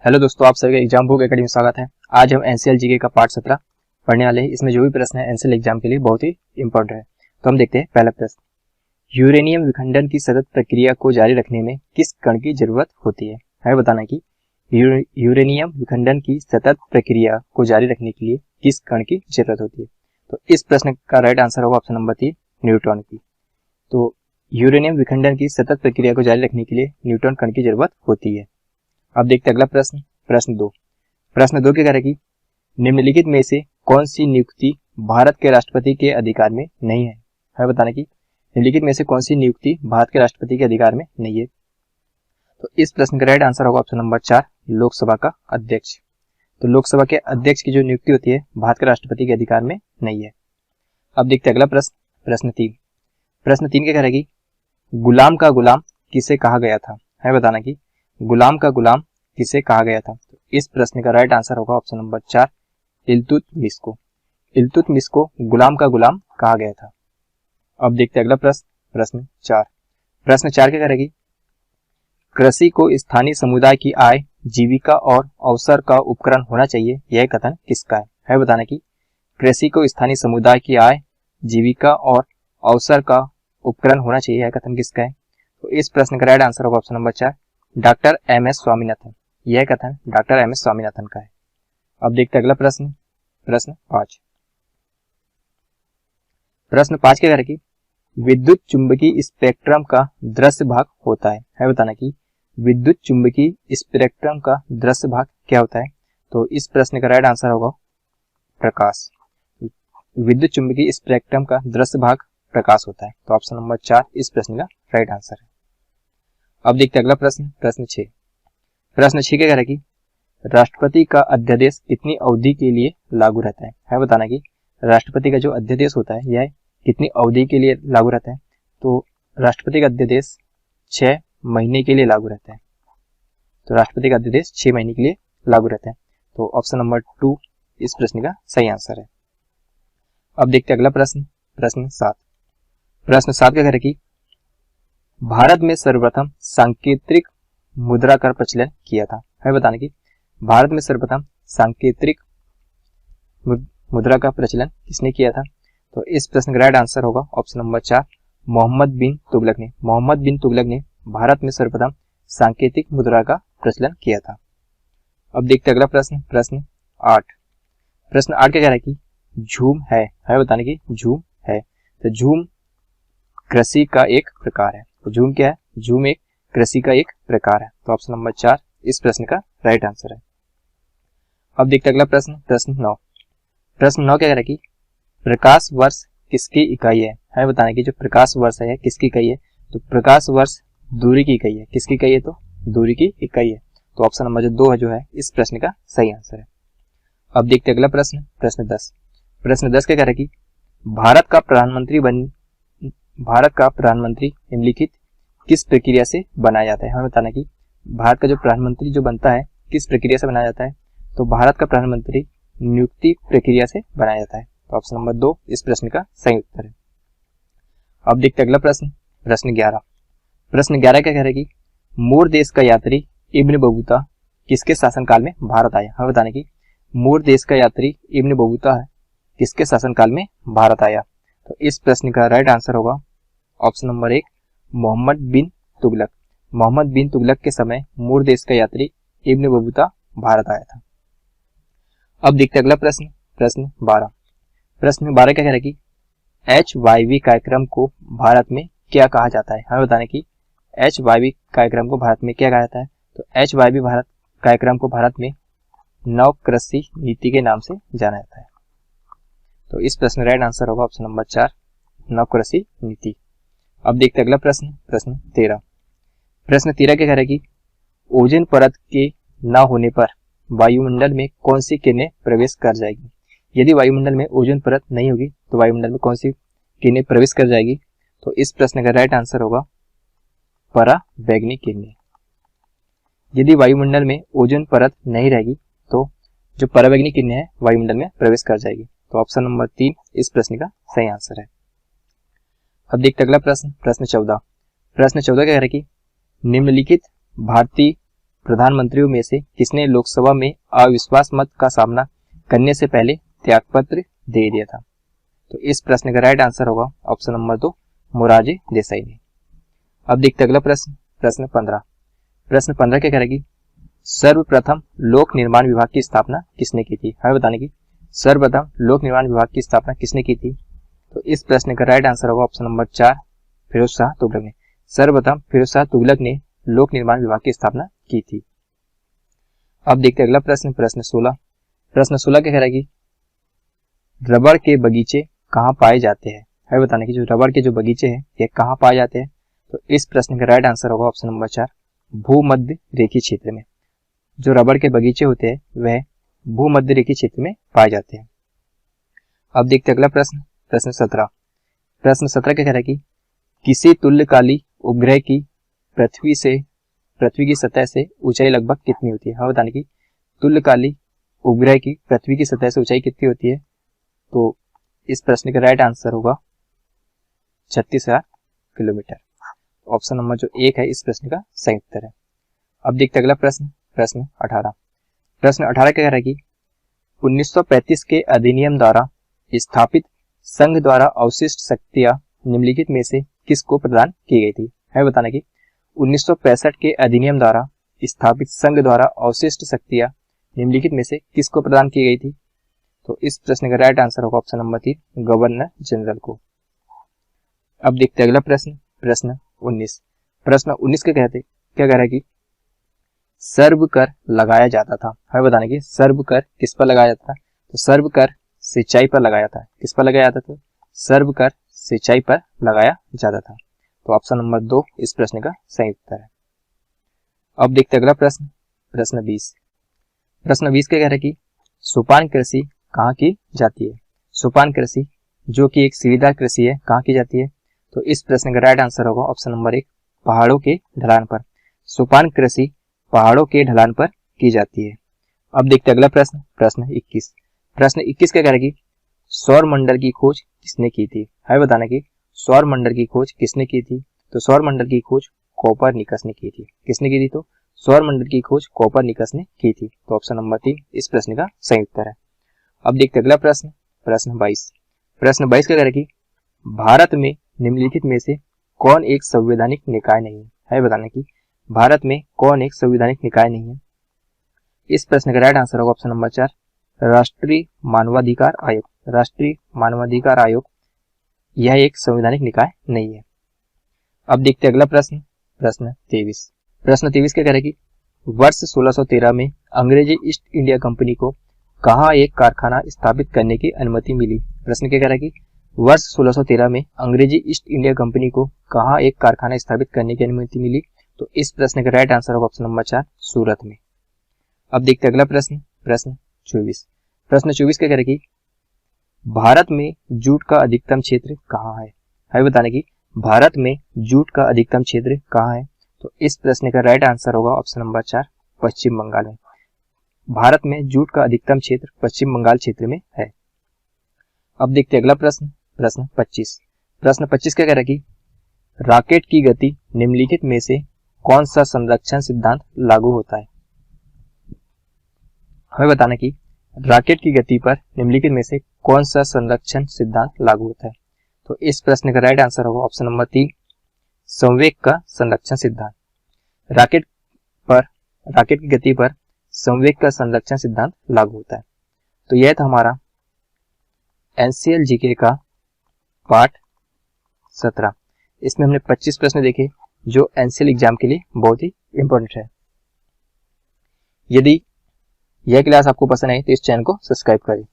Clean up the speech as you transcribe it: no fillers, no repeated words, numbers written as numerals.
Hello दोस्तों, आप सभी का एग्जाम बुक एकेडमी में स्वागत है। आज हम एनसीएल जीके का पार्ट 17 पढ़ने वाले हैं। इसमें जो भी प्रश्न है एनसीएल एग्जाम के लिए बहुत ही इंपॉर्टेंट है। तो हम देखते हैं पहला प्रश्न, यूरेनियम विखंडन की सतत प्रक्रिया को जारी रखने में किस कण की जरूरत होती है? हमें बताना कि यूरेनियम विखंडन की सतत प्रक्रिया को जारी रखने के लिए किस कण की जरूरत होती है? तो इस प्रश्न का राइट आंसर होगा ऑप्शन नंबर 3, न्यूट्रॉन की। तो यूरेनियम विखंडन की सतत प्रक्रिया को जारी रखने के लिए न्यूट्रॉन कण की जरूरत होती है। अब देखते हैं अगला प्रश्न, प्रश्न 2। प्रश्न 2 क्या कह रहा है कि निम्नलिखित में से कौन सी नियुक्ति भारत के राष्ट्रपति के अधिकार में नहीं है? हमें बताना कि निम्नलिखित में से कौन सी नियुक्ति भारत के राष्ट्रपति के अधिकार में नहीं है। तो इस प्रश्न का राइट आंसर होगा ऑप्शन नंबर 4, लोकसभा का अध्यक्ष। तो लोकसभा के अध्यक्ष की जो नियुक्ति होती है भारत के राष्ट्रपति के अधिकार में नहीं है। अब देखते हैं अगला प्रश्न, प्रश्न 3। प्रश्न 3 क्या कह रहा है कि गुलाम का गुलाम किसे कहा गया था? हमें बताना कि गुलाम का गुलाम किसे कहा गया था। तो इस प्रश्न का राइट आंसर होगा ऑप्शन नंबर 4, इल्तुतमिश को। इल्तुतमिश को गुलाम का गुलाम कहा गया था। अब देखते हैं अगला प्रश्न, प्रश्न 4। प्रश्न 4 क्या करेगी, कृषि को स्थानीय समुदाय की आय, जीविका और अवसर का उपकरण होना चाहिए, यह कथन किसका है? बताना कि कृषि को स्थानीय समुदाय की आय, जीविका और अवसर का उपकरण होना चाहिए, यह कथन किसका है? तो इस प्रश्न का राइट आंसर होगा option number 4, doctor MS. Swaminathan. यह कथन डॉक्टर एम.एस. स्वामीनाथन का है। अब देखते हैं अगला प्रश्न, प्रश्न 5। प्रश्न 5 क्या कह रहा है कि विद्युत चुंबकीय स्पेक्ट्रम का दृश्य भाग होता है। है बताना कि विद्युत चुंबकीय स्पेक्ट्रम का दृश्य भाग क्या होता है? तो इस प्रश्न का राइट आंसर होगा प्रकाश। विद्युत चुंबकीय स्पेक्ट्रम का दृश्य भाग प्रकाश होता है। तो ऑप्शन नंबर 4 इस प्रश्न का राइट आंसर है। अब देखते हैं अगला प्रश्न, प्रश्न 6। प्रश्न 6 क्या कह रहा है कि राष्ट्रपति का अध्यादेश कितनी अवधि के लिए लागू रहता है? है बताना कि राष्ट्रपति का जो अध्यादेश होता है यह कितनी अवधि के लिए लागू रहता है? तो राष्ट्रपति का अध्यादेश 6 महीने के लिए लागू रहता है। तो राष्ट्रपति का अध्यादेश 6 महीने के लिए लागू रहता है। तो ऑप्शन नंबर 2 इस प्रश्न का सही आंसर है। अब देखते हैं अगला प्रश्न, प्रश्न 7। प्रश्न 7 क्या कह रहा है कि भारत में सर्वप्रथम सांकेतिक मुद्रा का प्रचलन किया था। हमें बताना कि भारत में सर्वप्रथम सांकेतिक मुद्रा का प्रचलन किसने किया था? तो इस प्रश्न का राइट आंसर होगा ऑप्शन नंबर 4, मोहम्मद बिन तुगलक ने। मोहम्मद बिन तुगलक ने भारत में सर्वप्रथम सांकेतिक मुद्रा का प्रचलन किया था। अब देखते हैं अगला प्रश्न, प्रश्न 8। प्रश्न 8 क्या कह रहा है कि झूम है? हमें बताने की झूम है। तो झूम कृषि का एक प्रकार है। तो झूम क्या है? झूम एक कृषि का एक प्रकार है। तो ऑप्शन नंबर 4 इस प्रश्न का राइट आंसर है। अब देखते हैं अगला प्रश्न, प्रश्न 9। प्रश्न 9 क्या कह रहा है कि प्रकाश वर्ष किसकी इकाई है? हमें बताना कि जो प्रकाश वर्ष है किसकी इकाई है? तो प्रकाश वर्ष दूरी की इकाई है। किसकी इकाई है? तो दूरी की इकाई है। तो ऑप्शन नंबर जो 2 जो है इस प्रश्न का सही आंसर है। अब देखते हैं अगला प्रश्न, प्रश्न 10। प्रश्न 10 क्या कह रहा है कि भारत का प्रधानमंत्री निम्नलिखित किस प्रक्रिया से बनाया जाता है? हमें बताना कि भारत का जो प्रधानमंत्री जो बनता है किस प्रक्रिया से बनाया जाता है? तो भारत का प्रधानमंत्री नियुक्ति प्रक्रिया से बनाया जाता है। तो ऑप्शन नंबर 2 इस प्रश्न का सही उत्तर है। अब देखते हैं अगला प्रश्न, प्रश्न 11। प्रश्न 11 क्या कह रहा है कि मूर देश का यात्री इब्न बतूता किसके शासनकाल में भारत आया? हमें बताना कि मूर देश का यात्री इब्न बतूता है किसके शासनकाल में भारत आया? तो इस प्रश्न का राइट आंसर होगा ऑप्शन नंबर 1, मोहम्मद बिन तुगलक। मोहम्मद बिन तुगलक के समय मूर देश का यात्री इब्न बतूता भारत आया था। अब देखते हैं अगला प्रश्न, प्रश्न 12। प्रश्न 12 क्या कह रहा है कि HYV कार्यक्रम को भारत में क्या कहा जाता है? हमें बताना कि HYV कार्यक्रम को भारत में क्या कहा जाता है? तो HYV भारत कार्यक्रम को भारत में नव कृषि नीति के नाम से जाना जाता है। तो इस प्रश्न राइट आंसर होगा ऑप्शन नंबर 4, नव कृषि नीति। अब देखते हैं अगला प्रश्न, प्रश्न 13। प्रश्न 13 क्या कह रहा है कि ओजोन परत के न होने पर वायुमंडल में कौन सी किरणें प्रवेश कर जाएगी? यदि वायुमंडल में ओजोन परत नहीं होगी तो वायुमंडल में कौन सी किरणें प्रवेश कर जाएगी? तो इस प्रश्न का राइट आंसर होगा पराबैंगनी किरणें। यदि वायुमंडल में ओजोन परत नहीं रहेगी तो जो पराबैंगनी किरणें है वायुमंडल में प्रवेश कर जाएगी। तो ऑप्शन नंबर 3 इस प्रश्न का सही आंसर है। अब देखते अगला प्रश्न, प्रश्न 14। प्रश्न 14 कह रहा है कि निम्नलिखित भारतीय प्रधानमंत्रियों में से किसने लोकसभा में अविश्वास मत का सामना करने से पहले त्यागपत्र दे दिया था? तो इस प्रश्न का राइट आंसर होगा ऑप्शन नंबर 2, मोरारजी देसाई ने। अब देखते अगला प्रश्न, प्रश्न 15। प्रश्न 15 क्या करेगी? सर्वप्रथम लोक निर्माण विभाग की स्थापना किसने की थी? हमें बताने की सर्वप्रथम लोक निर्माण विभाग की स्थापना किसने की थी? तो इस प्रश्न का राइट आंसर होगा ऑप्शन नंबर 4, फिरोज शाह तुगलक ने। सर्वप्रथम फिरोज शाह तुगलक ने लोक निर्माण विभाग की स्थापना की थी। अब देखते अगला प्रश्न, प्रश्न 16। प्रश्न 16 क्या करेगी? रबड़ के बगीचे कहाँ पाए जाते हैं? है बताने की जो रबड़ के जो बगीचे हैं ये कहाँ पाए जाते हैं? तो इस प्रश्न का राइट आंसर होगा ऑप्शन नंबर 4, भूमध्य रेखीय क्षेत्र में। जो रबड़ के बगीचे होते हैं वह भूमध्य रेखीय क्षेत्र में पाए जाते हैं। अब देखते अगला प्रश्न, प्रश्न 17। प्रश्न 17 क्या कह रहा है कि किसी तुल्यकाली उपग्रह की पृथ्वी की सतह से ऊंचाई लगभग कितनी होती है? हाँ बताने की तुल्यकाली उपग्रह की पृथ्वी की सतह से ऊंचाई कितनी होती है? तो इस प्रश्न का राइट आंसर होगा 36,000 किलोमीटर। ऑप्शन नंबर जो 1 है इस प्रश्न का सही उत्तर है। अब देखते अगला प्रश्न, प्रश्न 18। प्रश्न 18 क्या कह रहा है कि 1935 के अधिनियम द्वारा स्थापित संघ द्वारा अवशिष्ट शक्तियां निम्नलिखित में से किसको प्रदान की गई थी? है बताना कि 1965 के अधिनियम द्वारा स्थापित संघ द्वारा अवशिष्ट शक्तियां निम्नलिखित में से किसको प्रदान की गई थी? तो इस प्रश्न का राइट आंसर होगा ऑप्शन नंबर 3, गवर्नर जनरल को। अब देखते अगला प्रश्न, प्रश्न 19। प्रश्न 19 क्या कह रहा है कि सर्व कर लगाया जाता था। हमें बताने की सर्व कर किस पर लगाया जाता था? तो सर्व कर सिंचाई पर लगाया था। किस पर लगाया जाता था? सर्व कर सिंचाई पर लगाया जाता था। तो ऑप्शन नंबर 2 इस प्रश्न का सही उत्तर है। अब देखते अगला प्रश्न, प्रश्न 20। प्रश्न 20 क्या कह रहा है कि सोपान कृषि कहाँ की जाती है? सोपान कृषि जो कि एक सीढ़ीदार कृषि है कहाँ की जाती है? तो इस प्रश्न का राइट आंसर होगा ऑप्शन नंबर 1, पहाड़ों के ढलान पर। सोपान कृषि पहाड़ों के ढलान पर की जाती है। अब देखते अगला प्रश्न, प्रश्न 21। प्रश्न 21 क्या करेगी? सौर मंडल की खोज किसने की थी? है बताना कि सौर मंडल की खोज किसने की थी? तो सौर मंडल की खोज कोपरनिकस ने की थी। किसने की थी? तो सौर मंडल की खोज कोपरनिकस ने की थी। तो ऑप्शन नंबर 3 इस प्रश्न का सही उत्तर है। अब देखते अगला प्रश्न, प्रश्न 22। प्रश्न 22 क्या करेगी? भारत में निम्नलिखित में से कौन एक संवैधानिक निकाय नहीं है? है बताना कि भारत में कौन एक संवैधानिक निकाय नहीं है? इस प्रश्न का राइट आंसर होगा ऑप्शन नंबर 4, राष्ट्रीय मानवाधिकार आयोग। राष्ट्रीय मानवाधिकार आयोग यह एक संवैधानिक निकाय नहीं है। अब देखते अगला प्रश्न, प्रश्न 23। प्रश्न 23 क्या करेगी? वर्ष 1613 में अंग्रेजी ईस्ट इंडिया कंपनी को कहाँ एक कारखाना स्थापित करने की अनुमति मिली? प्रश्न क्या करेगी? वर्ष 1613 में अंग्रेजी ईस्ट इंडिया कंपनी को कहाँ एक कारखाना स्थापित करने की अनुमति मिली? तो इस प्रश्न का राइट आंसर होगा ऑप्शन नंबर 4, सूरत में। अब देखते अगला प्रश्न, प्रश्न 24। प्रश्न 24 क्या करेगी? भारत में जूट का अधिकतम क्षेत्र कहाँ है? है बताने की भारत में जूट का अधिकतम क्षेत्र कहाँ है? तो इस प्रश्न का राइट आंसर होगा ऑप्शन नंबर 4, पश्चिम बंगाल में। भारत में जूट का अधिकतम क्षेत्र पश्चिम बंगाल क्षेत्र में है। अब देखते अगला प्रश्न, प्रश्न 25। प्रश्न 25 क्या कह रहा है कि रॉकेट की गति निम्नलिखित में से कौन सा संरक्षण सिद्धांत लागू होता है? हमें बताना कि रॉकेट की गति पर निम्नलिखित में से कौन सा संरक्षण सिद्धांत लागू होता है? तो इस प्रश्न का राइट आंसर होगा ऑप्शन नंबर 3, संवेग का संरक्षण सिद्धांत। रॉकेट की गति पर संवेग का संरक्षण सिद्धांत लागू होता है। तो यह था हमारा एनसीएल जीके का पार्ट 17। इसमें हमने 25 प्रश्न देखे जो एनसीएल एग्जाम के लिए बहुत ही इंपॉर्टेंट है। यदि यह क्लास आपको पसंद आई तो इस चैनल को सब्सक्राइब करें।